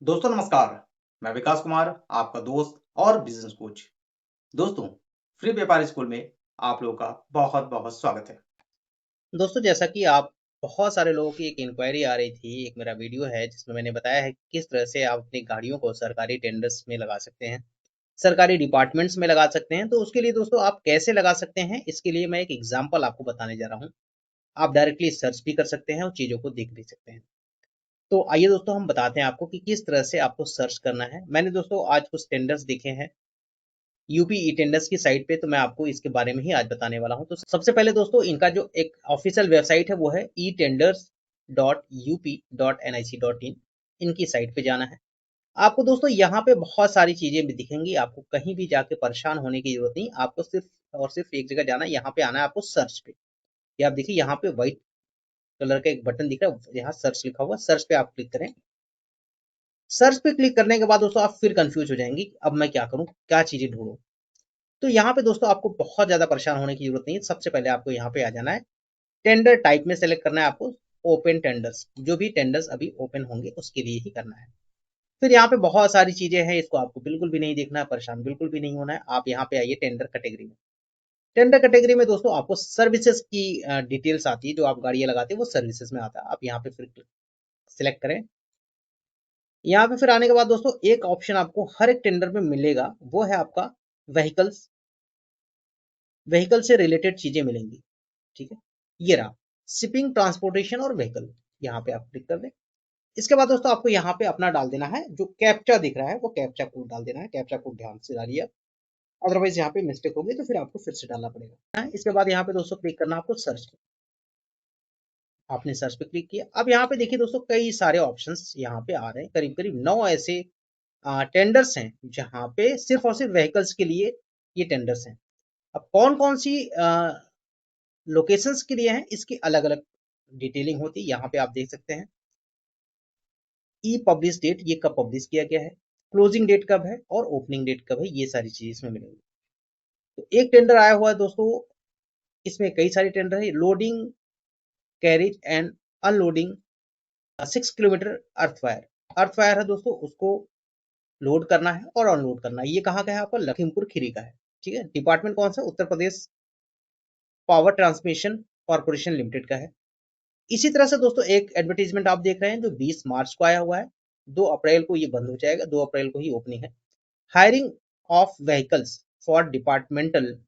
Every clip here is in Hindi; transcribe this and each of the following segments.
दोस्तों नमस्कार। मैं विकास कुमार, आपका दोस्त और बिजनेस कोच। दोस्तों, फ्री व्यापार स्कूल में आप लोगों का बहुत-बहुत स्वागत है। दोस्तों जैसा कि आप बहुत सारे लोगों की एक इंक्वायरी आ रही थी, एक मेरा वीडियो है जिसमें मैंने बताया है कि किस तरह से आप अपनी गाड़ियों को सरकारी टेंडर्स में लगा सकते हैं, सरकारी डिपार्टमेंट्स में लगा सकते हैं। तो उसके लिए दोस्तों आप कैसे लगा सकते हैं, इसके लिए मैं एक एग्जांपल आपको बताने जा रहा हूँ। आप डायरेक्टली सर्च भी कर सकते हैं और चीज़ों को देख भी सकते हैं। तो आइए दोस्तों हम बताते हैं आपको कि किस तरह से आपको सर्च करना है। मैंने दोस्तों आज कुछ टेंडर्स देखे हैं यूपी ई टेंडर्स की साइट पे, तो मैं आपको इसके बारे में ही आज बताने वाला हूं। तो सबसे पहले दोस्तों इनका जो एक ऑफिशियल वेबसाइट है वो है etenders.up.nic.in। इनकी साइट पे जाना है। आपको दोस्तों यहाँ पे बहुत सारी चीजें भी दिखेंगी, आपको कहीं भी जाके परेशान होने की जरूरत नहीं। आपको सिर्फ और सिर्फ एक जगह जाना है, यहाँ पे आना है आपको सर्च पे। ये आप देखिए यहाँ पे व्हाइट कलर का एक बटन दिख रहा है, यहाँ सर्च लिखा हुआ, सर्च पे आप क्लिक करें। सर्च पे क्लिक करने के बाद दोस्तों आप फिर कंफ्यूज हो जाएंगे, अब मैं क्या करूँ, क्या चीजें ढूंढूं। तो यहाँ पे दोस्तों आपको बहुत ज्यादा परेशान होने की जरूरत नहीं है। सबसे पहले आपको यहाँ पे आ जाना है, टेंडर टाइप में सेलेक्ट करना है आपको ओपन टेंडर्स। जो भी टेंडर्स अभी ओपन होंगे उसके लिए ही करना है। फिर यहाँ पे बहुत सारी चीजें हैं, इसको आपको बिल्कुल भी नहीं देखना है, परेशान बिल्कुल भी नहीं होना है। आप यहाँ पे आइए टेंडर कैटेगरी में। टेंडर कैटेगरी में दोस्तों आपको सर्विसेज की डिटेल्स आती है, जो आप गाड़ियां लगाते हैं वो सर्विसेज में आता है। आप यहाँ पे फिर सिलेक्ट करें। यहाँ पे फिर आने के बाद दोस्तों एक ऑप्शन आपको हर एक टेंडर में मिलेगा, वो है आपका व्हीकल्स। व्हीकल से रिलेटेड चीजें मिलेंगी, ठीक है। ये रहा शिपिंग, ट्रांसपोर्टेशन और व्हीकल। यहाँ पे आप क्लिक कर दें। इसके बाद दोस्तों आपको यहाँ पे अपना डाल देना है, जो कैप्चा दिख रहा है वो कैप्चा कोड डाल देना है। कैप्चा कोड ध्यान से डालिए, अदरवाइज यहाँ पे मिस्टेक होगी तो फिर आपको फिर से डालना पड़ेगा। इसके बाद यहाँ पे दोस्तों क्लिक करना आपको सर्च। आपने सर्च पे क्लिक किया। अब यहाँ पे देखिए दोस्तों कई सारे ऑप्शंस यहाँ पे आ रहे हैं, करीब करीब 9 ऐसे टेंडर्स हैं जहाँ पे सिर्फ और सिर्फ व्हीकल्स के लिए ये टेंडर्स हैं। अब कौन कौन सी लोकेशंस के लिए हैं, इसकी अलग अलग डिटेलिंग होती है। यहाँ पे आप देख सकते हैं ई पब्लिश डेट, ये कब पब्लिश किया गया है, क्लोजिंग डेट कब है और ओपनिंग डेट कब है, ये सारी चीजें इसमें मिलेंगी। तो एक टेंडर आया हुआ है दोस्तों, इसमें कई सारे टेंडर है। Loading, carriage and unloading 6 kilometre earth wire. Earth wire है दोस्तों, उसको लोड करना है और अनलोड करना है। ये कहाँ का है, आपका लखीमपुर खीरी का है, ठीक है। डिपार्टमेंट कौन सा, Uttar Pradesh power transmission corporation limited का है। इसी तरह से दोस्तों एक एडवर्टीजमेंट आप देख रहे हैं जो 20 मार्च को आया हुआ है। 2 अप्रैल को ये बंद हो जाएगा, 2 अप्रैल को ही ओपनिंग है। Hiring of vehicles for departmental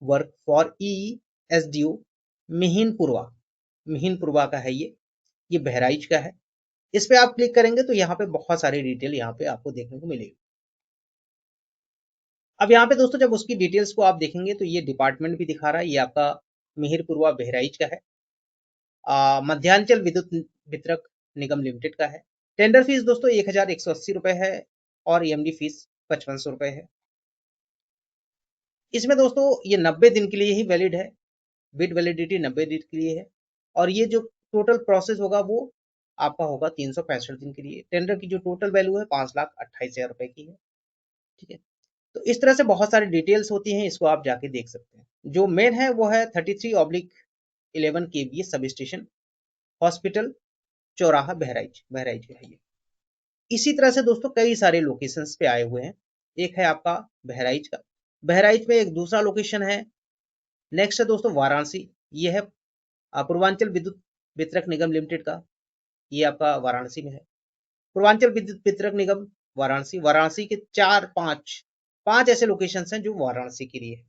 work for ESDO मिहिनपुरवा। मिहिनपुरवा का है ये बहराइच का है। इस पे आप क्लिक करेंगे तो यहाँ पे बहुत सारी डिटेल यहाँ पे आपको देखने को मिलेगी। अब यहाँ पे दोस्तों जब उसकी डिटेल्स को आप देखेंगे तो ये डिपार्टमेंट भी दिखा रहा है, ये आपका मिहिरपुरवा बहराइच का है। मध्यांचल विद्युत वितरक निगम लिमिटेड का है। टेंडर फीस दोस्तों 1180 रुपए है और EMD फीस 5500 रुपए है। इसमें दोस्तों ये 90 दिन के लिए ही वैलिड है, बिड वैलिडिटी 90 दिन के लिए है। और ये जो टोटल प्रोसेस होगा वो आपका होगा 365 दिन के लिए। टेंडर की जो टोटल वैल्यू है 5,28,000 रुपए की है, ठीक है। तो इस तरह से बहुत सारी डिटेल्स होती हैं, इसको आप जाके देख सकते हैं। जो मेन है वो है 33/11 KVA सब स्टेशन, हॉस्पिटल चौराहा बहराइच, बहराइच का है ये। इसी तरह से दोस्तों कई सारे लोकेशंस पे आए हुए हैं। एक है आपका बहराइच का, बहराइच में एक दूसरा लोकेशन है। नेक्स्ट है दोस्तों वाराणसी, ये है पूर्वांचल विद्युत वितरक निगम लिमिटेड का, ये आपका वाराणसी में है। पूर्वांचल विद्युत वितरक निगम वाराणसी, वाराणसी के चार पांच पांच ऐसे लोकेशन हैं जो वाराणसी के लिए है।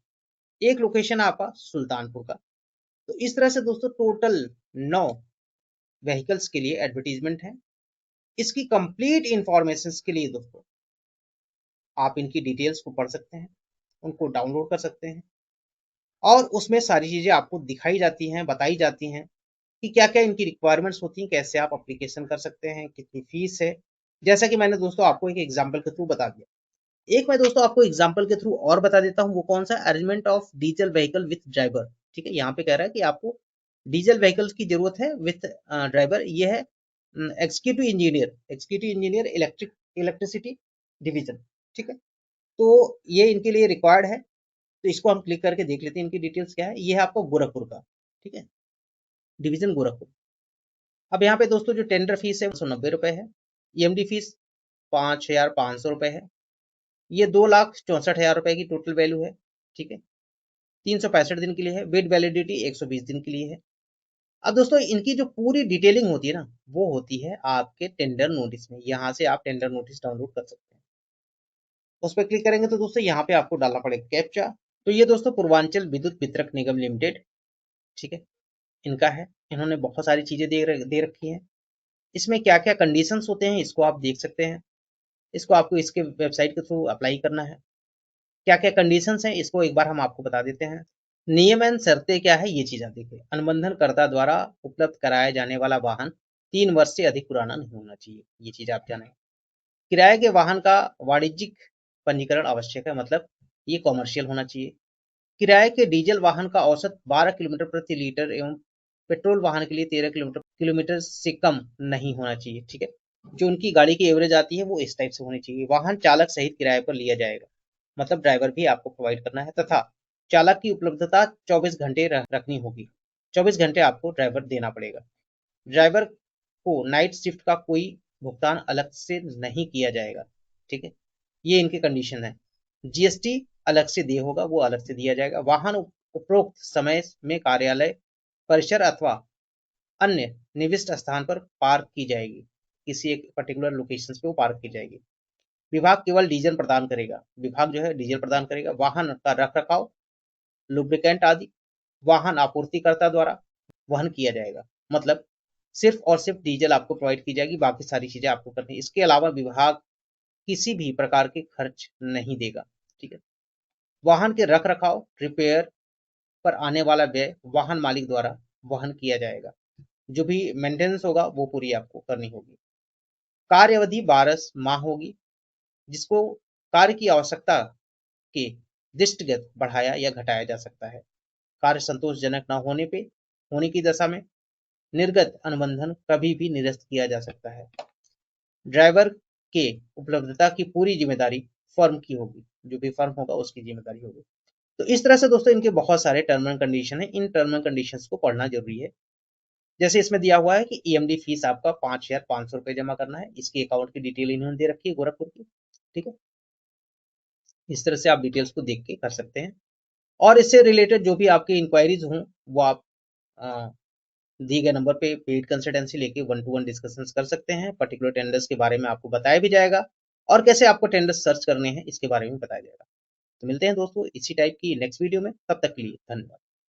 एक लोकेशन है आपका सुल्तानपुर का। तो इस तरह से दोस्तों टोटल 9 व्हीकल्स के लिए एडवर्टीजमेंट है। इसकी कंप्लीट इंफॉर्मेशन के लिए दोस्तों आप इनकी डिटेल्स को पढ़ सकते हैं, उनको डाउनलोड कर सकते हैं। और उसमें सारी चीजें आपको दिखाई जाती हैं, बताई जाती हैं कि क्या क्या इनकी रिक्वायरमेंट्स होती हैं, कैसे आप अप्लीकेशन कर सकते हैं, कितनी फीस है। जैसा कि मैंने दोस्तों आपको एक एग्जाम्पल के थ्रू बता दिया। एक मैं दोस्तों आपको एग्जाम्पल के थ्रू और बता देता हूँ, वो कौन सा, arrangement of diesel vehicle with driver, ठीक है। यहाँ पे कह रहा है कि आपको डीजल व्हीकल्स की जरूरत है विथ ड्राइवर। ये है एग्जीक्यूटिव इंजीनियर इलेक्ट्रिसिटी डिवीजन, ठीक है। तो ये इनके लिए रिक्वायर्ड है। तो इसको हम क्लिक करके देख लेते हैं इनकी डिटेल्स क्या है। ये है आपको गोरखपुर का, ठीक है, डिवीजन गोरखपुर। अब यहाँ पे दोस्तों जो टेंडर फीस है 190 है, ईएमडी फीस 5,500 रुपए है, ये 2,64,000 रुपए की टोटल वैल्यू है। ठीक है, 365 दिन के लिए है, बिड वैलिडिटी 120 दिन के लिए है। अब दोस्तों इनकी जो पूरी डिटेलिंग होती है ना, वो होती है आपके टेंडर नोटिस में। यहाँ से आप टेंडर नोटिस डाउनलोड कर सकते हैं। उस पर क्लिक करेंगे तो दोस्तों यहाँ पे आपको डालना पड़ेगा कैप्चा। तो ये दोस्तों पूर्वांचल विद्युत वितरक निगम लिमिटेड, ठीक है, इनका है। इन्होंने बहुत सारी चीजें दे रखी हैं। इसमें क्या क्या कंडीशंस होते हैं इसको आप देख सकते हैं। इसको आपको इसके वेबसाइट के थ्रू अप्लाई करना है। क्या क्या कंडीशंस हैं इसको एक बार हम आपको बता देते हैं। नियम एवं शर्तें क्या है ये चीज आप देखिए। अनुबंधनकर्ता द्वारा उपलब्ध कराया जाने वाला वाहन 3 वर्ष से अधिक पुराना नहीं होना चाहिए, ये चीज आप जानें। किराए के वाहन का वाणिज्यिक पंजीकरण आवश्यक है, मतलब ये कॉमर्शियल होना चाहिए। किराए के डीजल वाहन का औसत 12 किलोमीटर प्रति लीटर एवं पेट्रोल वाहन के लिए 13 किलोमीटर से कम नहीं होना चाहिए। ठीक है, जो उनकी गाड़ी की एवरेज आती है वो इस टाइप से होनी चाहिए। वाहन चालक सहित किराए पर लिया जाएगा, मतलब ड्राइवर भी आपको प्रोवाइड करना है, तथा चालक की उपलब्धता 24 घंटे रखनी होगी। 24 घंटे आपको ड्राइवर देना पड़ेगा। ड्राइवर को नाइट शिफ्ट का कोई भुगतान अलग से नहीं किया जाएगा। ठीक है, ये इनके कंडीशन है। जीएसटी अलग से दिए होगा, वो अलग से दिया जाएगा। वाहन उपरोक्त समय में कार्यालय परिसर अथवा अन्य निविष्ट स्थान पर पार्क की जाएगी। किसी एक पर्टिकुलर लोकेशन पे वो पार्क की जाएगी। विभाग केवल डीजल प्रदान करेगा, विभाग जो है डीजल प्रदान करेगा। वाहन का रख रखाव, लुब्रिकेंट आदि वाहन आपूर्तिकर्ता द्वारा वहन किया जाएगा, मतलब सिर्फ और सिर्फ डीजल आपको प्रोवाइड की जाएगी, बाकी सारी चीजें आपको करनी है। इसके अलावा विभाग किसी भी प्रकार के खर्च नहीं देगा। ठीक है, वाहन के रख रखाव रिपेयर पर आने वाला व्यय वाहन मालिक द्वारा वहन किया जाएगा। जो भी मेंटेनेंस होगा वो पूरी आपको करनी होगी। कार्य अवधि 12 माह होगी, जिसको कार्य की आवश्यकता के दृष्टिगत बढ़ाया या घटाया जा सकता है। कार्य संतोषजनक न होने की दशा में निर्गत अनुबंधन कभी भी निरस्त किया जा सकता है। ड्राइवर के उपलब्धता की पूरी जिम्मेदारी फर्म की होगी, जो भी फर्म होगा उसकी जिम्मेदारी होगी। तो इस तरह से दोस्तों इनके बहुत सारे टर्म एंड कंडीशन है। इन टर्म एंड कंडीशंस को पढ़ना जरूरी है। जैसे इसमें दिया हुआ है कि ईएमडी फीस आपका 5,500 रुपए जमा करना है। इसकी अकाउंट की डिटेल इन्होंने दे रखी है गोरखपुर की। ठीक है, इस तरह से आप डिटेल्स को देख के कर सकते हैं। और इससे रिलेटेड जो भी आपकी इंक्वायरीज हों वो आप दिए गए नंबर पे पेड कंसल्टेंसी लेके 1-to-1 डिस्कशन कर सकते हैं। पर्टिकुलर टेंडर्स के बारे में आपको बताया भी जाएगा और कैसे आपको टेंडर्स सर्च करने हैं इसके बारे में बताया जाएगा। तो मिलते हैं दोस्तों इसी टाइप की नेक्स्ट वीडियो में, तब तक के लिए धन्यवाद।